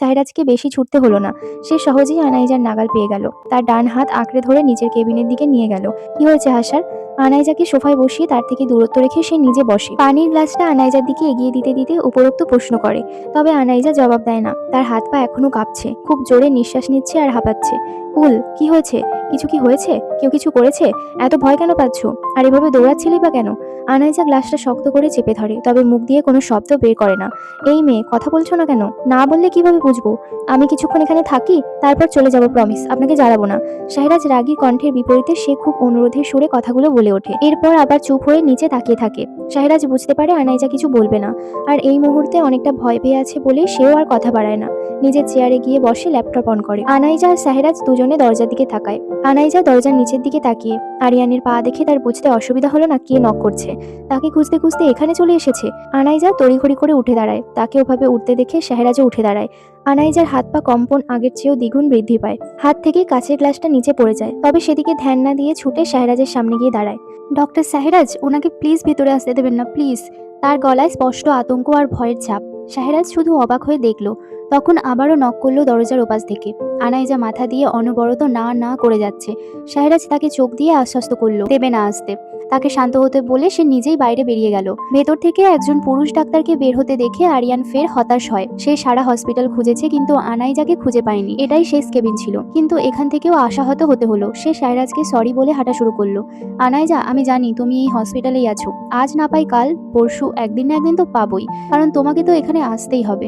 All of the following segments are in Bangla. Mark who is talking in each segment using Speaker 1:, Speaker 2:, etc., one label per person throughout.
Speaker 1: সাহেরাজকে বেশি ছুটতে হলো না। সে সহজেই আনাইজার নাগাল পেয়ে গেল। তার ডান হাত আঁকড়ে ধরে নিজের কেবিনের দিকে নিয়ে গেল। কি হয়েছে হাসার? আনাইজাকে সোফায় বসিয়ে তার থেকে দূরত্ব রেখে সে নিজে বসে। পানির গ্লাসটা আনাইজার দিকে এগিয়ে দিতে দিতে উপরোক্ত প্রশ্ন করে। তবে আনাইজা জবাব দেয় না। তার হাত পা এখনো কাঁপছে, খুব জোরে নিঃশ্বাস নিচ্ছে আর হাঁপাচ্ছে। কুল, কি হয়েছে? কিছু কি হয়েছে? কেউ কিছু করেছে? এত ভয় কেন পাচ্ছ? আর এভাবে দৌড়াচ্ছিলি বা কেন? আনাইজা গ্লাসটা শক্ত করে চেপে ধরে, তবে মুখ দিয়ে কোনো শব্দ বের করে না। এই মেয়ে, কথা বলছো না কেন? না বললে কিভাবে বুঝবো? আমি কিছুক্ষণ এখানে থাকি, তারপর চলে যাব, প্রমিস, আপনাকে জ্বালাবো না। শাহরাজ রাগী কণ্ঠের বিপরীতে সে খুব অনুরোধের সুরে কথাগুলো বলে ওঠে। এরপর আবার চুপ হয়ে নিচে তাকিয়ে থাকে। শাহরাজ বুঝতে পারে আনাইজা কিছু বলবে না, আর এই মুহূর্তে অনেকটা ভয় পেয়ে আছে বলে সেও আর কথা বাড়ায় না। নিজের চেয়ারে গিয়ে বসে ল্যাপটপ অন করে। আনাইজা আর শাহরাজ দুজনে দরজার দিকে তাকায়। আনাইজা দরজার নিচের দিকে তাকিয়ে আরিয়ানের পা দেখে তার বুঝতে অসুবিধা হলো না কে নক করছে। তাকে খুঁজতে খুঁজতে এখানে চলে এসেছে। আনাইজা তড়িঘড়ি করে উঠে দাঁড়ায়। তাকে ওভাবে উঠতে দেখে শাহরাজও উঠে দাঁড়ায়। আনাইজার হাত পা কম্পন আগের চেয়েও দ্বিগুণ বৃদ্ধি পায়। হাত থেকে কাঁচের গ্লাসটা নিচে পড়ে যায়, তবে সেদিকে ধ্যান না দিয়ে ছুটে শাহরাজের সামনে গিয়ে দাঁড়ায়। ডক্টর শাহরাজ, ওনাকে প্লিজ ভেতরে আসতে দেবেন না, প্লিজ। তার গলায় স্পষ্ট আতঙ্ক আর ভয়ের ছাপ। শাহরাজ শুধু অবাক হয়ে দেখলো। তখন আবারও নক করলো দরজার ওপাশ থেকে। আনাইজা মাথা দিয়ে অনবরত না না করে যাচ্ছে। শাহরাজ তাকে চোখ দিয়ে আশ্বস্ত করলো দেবে না আসতে। তাকে শান্ত হতে বলে সে নিজেই বাইরে বেরিয়ে গেল। ভেতর থেকে একজন পুরুষ ডাক্তারকে বের হতে দেখে আরিয়ান ফের হতাশ হয়। সে সারা হসপিটাল খুঁজেছে কিন্তু আনাইজাকে খুঁজে পায়নি। এটাই শেষ কেবিন ছিল, কিন্তু এখান থেকেও আশাহত হতে হলো। সে শাহরাজকে সরি বলে হাঁটা শুরু করলো। আনাইজা, আমি জানি তুমি এই হসপিটালেই আছো। আজ না পাই কাল, পরশু, একদিন না একদিন তো পাবোই, কারণ তোমাকে তো এখানে আসতেই হবে।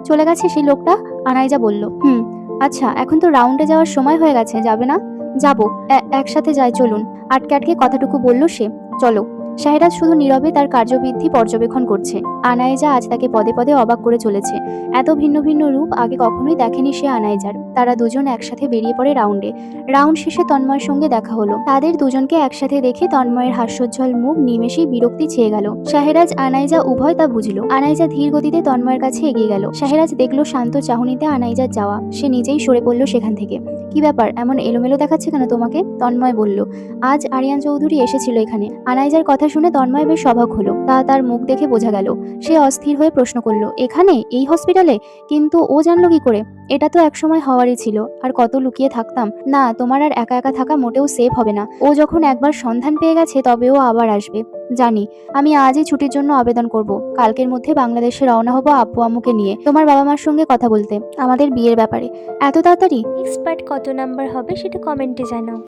Speaker 1: চলে গেছে সেই লোকটা? আনাইজা বলল। আচ্ছা, এখন তো রাউন্ডে যাওয়ার সময় হয়ে গেছে, যাবে না? যাবো, একসাথে যাই, চলুন। আটকে আটকে কথাটুকু বলল সে। চলো। শাহরাজ শুধু নীরবে তার কার্যবৃদ্ধি পর্যবেক্ষণ করছে। আনাইজা আজ তাকে পদে পদে অবাক করে চলেছে। এত ভিন্ন ভিন্ন রূপ আগে কখনোই দেখেনি সে আনাইজার। তারা দুজন একসাথে বেরিয়ে পড়ে রাউন্ডে। রাউন্ড শেষে তন্ময়ের সঙ্গে দেখা হলো। তাদের দুজনকে একসাথে দেখে তন্ময়ের হাস্যোজ্জ্বল মুখ নিমেষেই বিরক্তি ছেয়ে গেল। শাহরাজ আনাইজা উভয় তা বুঝলো। আনাইজা ধীর গতিতে তন্ময়ের কাছে এগিয়ে গেল। শাহরাজ দেখলো শান্ত চাহনিতে আনাইজার যাওয়া। সে নিজেই সরে পড়ল সেখান থেকে। কি ব্যাপার, এমন এলোমেলো দেখাচ্ছে কেন তোমাকে? তন্ময় বলল। আজ আরিয়ান চৌধুরী এসেছিল এখানে। আনাইজার কথা শুনে তন্ময় বেশ অবাক হলো। তা তার মুখ দেখে বোঝা গেল। সে অস্থির হয়ে প্রশ্ন করলো, এখানে, এই হসপিটালে? কিন্তু ও জানলো কি করে? এটা তো একসময় হওয়ারই ছিল। আর কত লুকিয়ে থাকতাম। না, তোমার আর একা একা থাকা মোটেও সেফ হবে না। ও যখন একবার সন্ধান পেয়ে গেছে তবে ও আবার আসবে। জানি। আমি আজই ছুটির জন্য আবেদন করব। কালকের মধ্যে বাংলাদেশে রওনা হব আব্বু আম্মুকে নিয়ে তোমার বাবা মার সঙ্গে কথা বলতে, আমাদের বিয়ের ব্যাপারে। এত তাড়াতাড়ি?
Speaker 2: নেক্সট পার্ট কত নাম্বার হবে সেটা কমেন্টে জানাও।